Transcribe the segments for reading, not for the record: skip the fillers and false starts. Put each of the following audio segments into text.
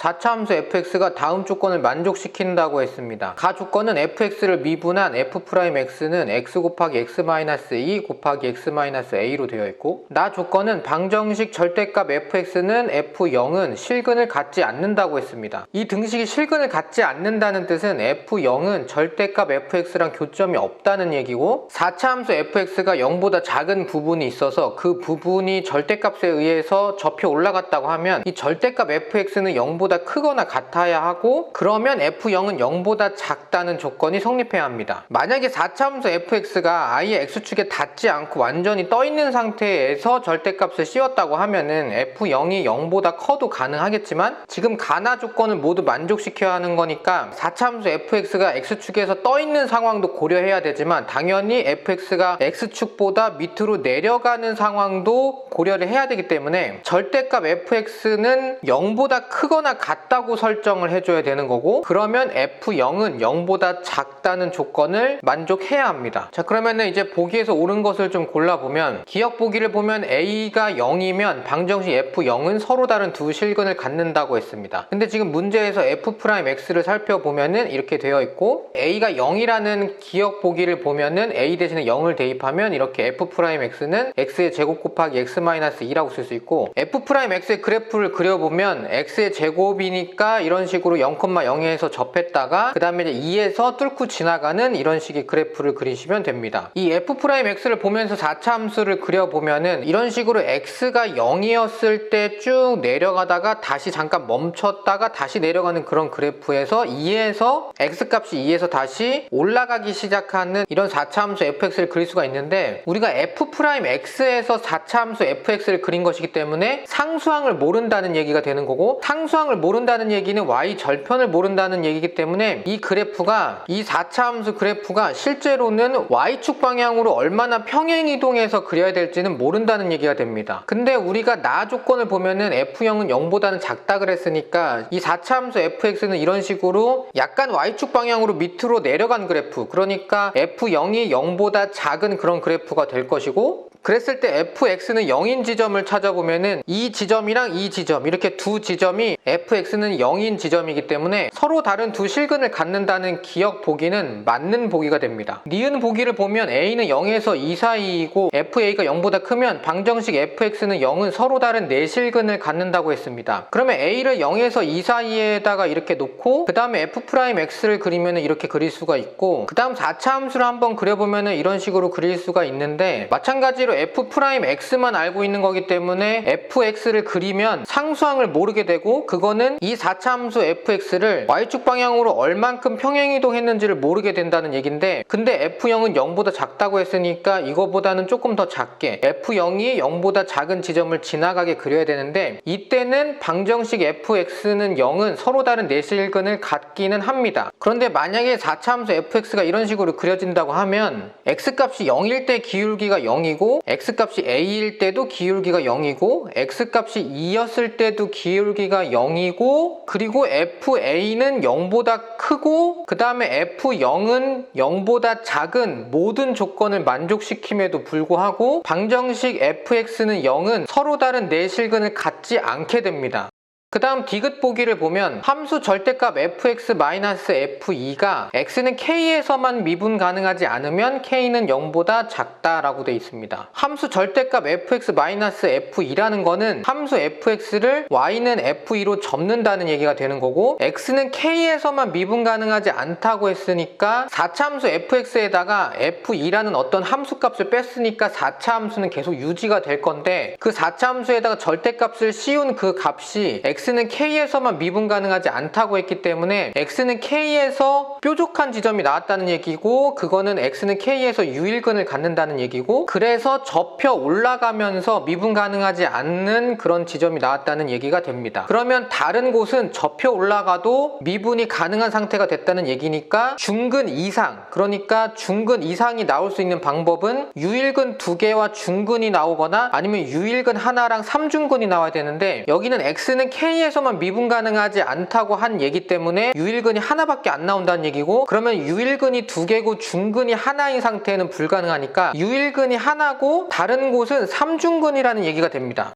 4차 함수 fx가 다음 조건을 만족시킨다고 했습니다. 가 조건은 fx를 미분한 f'x는 x 곱하기 x-2 곱하기 x-a로 되어 있고, 나 조건은 방정식 절대값 fx는 f0은 실근을 갖지 않는다고 했습니다. 이 등식이 실근을 갖지 않는다는 뜻은 f0은 절대값 fx랑 교점이 없다는 얘기고, 4차 함수 fx가 0보다 작은 부분이 있어서 그 부분이 절대값에 의해서 접혀 올라갔다고 하면 이 절대값 fx는 0보다 크거나 같아야 하고, 그러면 f0은 0보다 작다는 조건이 성립해야 합니다. 만약에 4차 함수 fx가 아예 x축에 닿지 않고 완전히 떠있는 상태에서 절대값을 씌웠다고 하면은 f0이 0보다 커도 가능하겠지만, 지금 가나 조건을 모두 만족시켜야 하는 거니까 4차 함수 fx가 x축에서 떠있는 상황도 고려해야 되지만, 당연히 fx가 x축보다 밑으로 내려가는 상황도 고려를 해야 되기 때문에 절대값 fx는 0보다 크거나 같다고 설정을 해줘야 되는 거고, 그러면 f0은 0보다 작다는 조건을 만족해야 합니다. 자, 그러면은 이제 보기에서 옳은 것을 좀 골라보면, 기억 보기를 보면 a가 0이면 방정식 f0은 서로 다른 두 실근을 갖는다고 했습니다. 근데 지금 문제에서 f'x를 살펴보면은 이렇게 되어 있고, a가 0이라는 기억 보기를 보면은 a 대신에 0을 대입하면 이렇게 f'x는 x의 제곱 곱하기 x-2라고 쓸 수 있고, f'x의 그래프를 그려보면 x의 제곱이니까 이런 식으로 0,0에서 접했다가 그 다음에 이제 2에서 뚫고 지나가는 이런 식의 그래프를 그리시면 됩니다. 이 f'x를 보면서 4차 함수를 그려보면은 이런 식으로 x가 0이었을 때 쭉 내려가다가 다시 잠깐 멈췄다가 다시 내려가는 그런 그래프에서 2에서 x값이 2에서 다시 올라가기 시작하는 이런 4차 함수 fx를 그릴 수가 있는데, 우리가 f'x에서 4차 함수 fx를 그린 것이기 때문에 상수항을 모른다는 얘기가 되는 거고, 상수항을 모른다는 얘기는 y 절편을 모른다는 얘기이기 때문에 이 그래프가, 이 4차 함수 그래프가 실제로는 y축 방향으로 얼마나 평행 이동해서 그려야 될지는 모른다는 얘기가 됩니다. 근데 우리가 나 조건을 보면은 f0은 0보다는 작다 그랬으니까 이 4차 함수 fx는 이런 식으로 약간 y축 방향으로 밑으로 내려간 그래프, 그러니까 f0이 0보다 작은 그런 그래프가 될 것이고, 그랬을 때 fx는 0인 지점을 찾아보면은 이 지점이랑 이 지점, 이렇게 두 지점이 fx는 0인 지점이기 때문에 서로 다른 두 실근을 갖는다는 기억 보기는 맞는 보기가 됩니다. 니은 보기를 보면 a는 0에서 2 사이이고 fa가 0보다 크면 방정식 fx는 0은 서로 다른 네 실근을 갖는다고 했습니다. 그러면 a를 0에서 2 사이에다가 이렇게 놓고 그 다음에 f'x를 그리면 이렇게 그릴 수가 있고, 그 다음 4차 함수를 한번 그려보면 이런 식으로 그릴 수가 있는데, 마찬가지로 f'x만 알고 있는 거기 때문에 fx를 그리면 상수항을 모르게 되고, 그거는 이 4차 함수 fx를 y축 방향으로 얼만큼 평행이동했는지를 모르게 된다는 얘긴데, 근데 f0은 0보다 작다고 했으니까 이거보다는 조금 더 작게 f0이 0보다 작은 지점을 지나가게 그려야 되는데, 이때는 방정식 fx는 0은 서로 다른 내실근을 갖기는 합니다. 그런데 만약에 4차 함수 fx가 이런 식으로 그려진다고 하면 x값이 0일 때 기울기가 0이고, x값이 a일 때도 기울기가 0이고, x값이 2였을 때도 기울기가 0이고, 그리고 fa는 0보다 크고, 그 다음에 f0은 0보다 작은 모든 조건을 만족시킴에도 불구하고 방정식 fx는 0은 서로 다른 네 실근을 갖지 않게 됩니다. 그 다음 디귿 보기를 보면 함수 절대값 fx-f2가 x는 k에서만 미분 가능하지 않으면 k는 0보다 작다라고 되어 있습니다. 함수 절대값 fx-f2라는 거는 함수 fx를 y는 f2로 접는다는 얘기가 되는 거고, x는 k에서만 미분 가능하지 않다고 했으니까 4차 함수 fx에다가 f2라는 어떤 함수값을 뺐으니까 4차 함수는 계속 유지가 될 건데, 그 4차 함수에다가 절대값을 씌운 그 값이 x는 k에서만 미분 가능하지 않다고 했기 때문에 x는 k에서 뾰족한 지점이 나왔다는 얘기고, 그거는 x는 k에서 유일근을 갖는다는 얘기고, 그래서 접혀 올라가면서 미분 가능하지 않는 그런 지점이 나왔다는 얘기가 됩니다. 그러면 다른 곳은 접혀 올라가도 미분이 가능한 상태가 됐다는 얘기니까 중근 이상, 그러니까 중근 이상이 나올 수 있는 방법은 유일근 2개와 중근이 나오거나 아니면 유일근 하나랑 3중근이 나와야 되는데, 여기는 x는 k에서만 미분 가능하지 않다고 한 얘기 때문에 유일근이 하나밖에 안 나온다는 얘기고, 그러면 유일근이 2개고 중근이 하나인 상태는 불가능하니까 유일근이 하나고 다른 곳은 3중근이라는 얘기가 됩니다.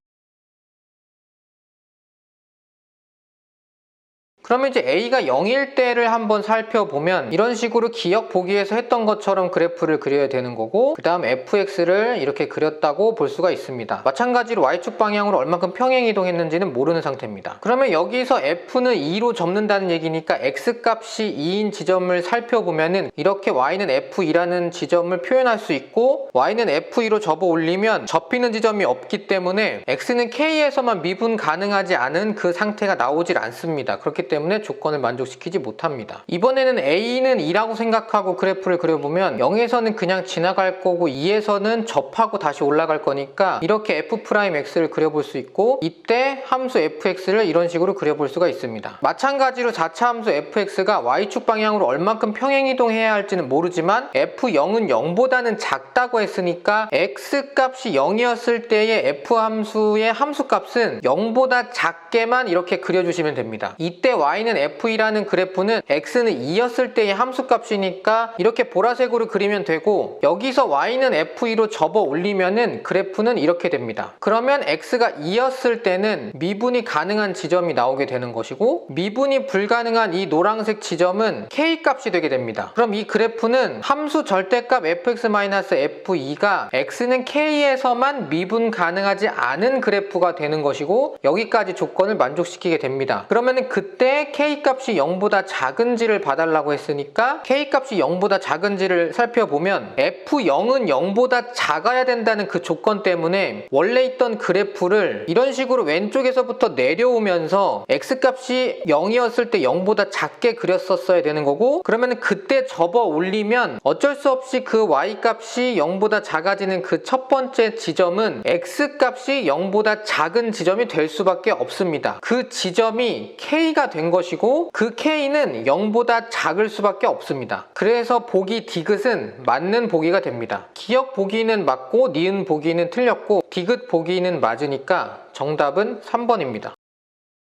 그러면 이제 A가 0일 때를 한번 살펴보면 이런 식으로 기억 보기에서 했던 것처럼 그래프를 그려야 되는 거고, 그 다음 fx를 이렇게 그렸다고 볼 수가 있습니다. 마찬가지로 y축 방향으로 얼만큼 평행 이동했는지는 모르는 상태입니다. 그러면 여기서 f는 2로 접는다는 얘기니까 x값이 2인 지점을 살펴보면은 이렇게 y는 f2라는 지점을 표현할 수 있고, y는 f2로 접어 올리면 접히는 지점이 없기 때문에 x는 k에서만 미분 가능하지 않은 그 상태가 나오질 않습니다. 그렇기 때문에 조건을 만족시키지 못합니다. 이번에는 a는 2라고 생각하고 그래프를 그려보면 0에서는 그냥 지나갈 거고 2에서는 접하고 다시 올라갈 거니까 이렇게 f'x를 그려볼 수 있고, 이때 함수 fx를 이런 식으로 그려볼 수가 있습니다. 마찬가지로 자차 함수 fx가 y축 방향으로 얼만큼 평행 이동해야 할지는 모르지만 f0은 0보다는 작다고 했으니까 x값이 0이었을 때의 f함수의 함수값은 0보다 작게만 이렇게 그려주시면 됩니다. 이때 y는 f2라는 그래프는 x는 2였을 때의 함수값이니까 이렇게 보라색으로 그리면 되고, 여기서 y는 f2로 접어 올리면은 그래프는 이렇게 됩니다. 그러면 x가 2였을 때는 미분이 가능한 지점이 나오게 되는 것이고, 미분이 불가능한 이 노란색 지점은 k값이 되게 됩니다. 그럼 이 그래프는 함수 절대값 fx-f2가 x는 k에서만 미분 가능하지 않은 그래프가 되는 것이고, 여기까지 조건을 만족시키게 됩니다. 그러면은 그때 k값이 0보다 작은지를 봐달라고 했으니까 k값이 0보다 작은지를 살펴보면 f0은 0보다 작아야 된다는 그 조건 때문에 원래 있던 그래프를 이런 식으로 왼쪽에서부터 내려오면서 x값이 0이었을 때 0보다 작게 그렸었어야 되는 거고, 그러면 그때 접어 올리면 어쩔 수 없이 그 y값이 0보다 작아지는 그 첫 번째 지점은 x값이 0보다 작은 지점이 될 수밖에 없습니다. 그 지점이 k가 된 것이고, 그 k는 0보다 작을 수밖에 없습니다. 그래서 보기 디귿은 맞는 보기가 됩니다. 기억 보기는 맞고 니은 보기는 틀렸고 디귿 보기는 맞으니까 정답은 3번입니다.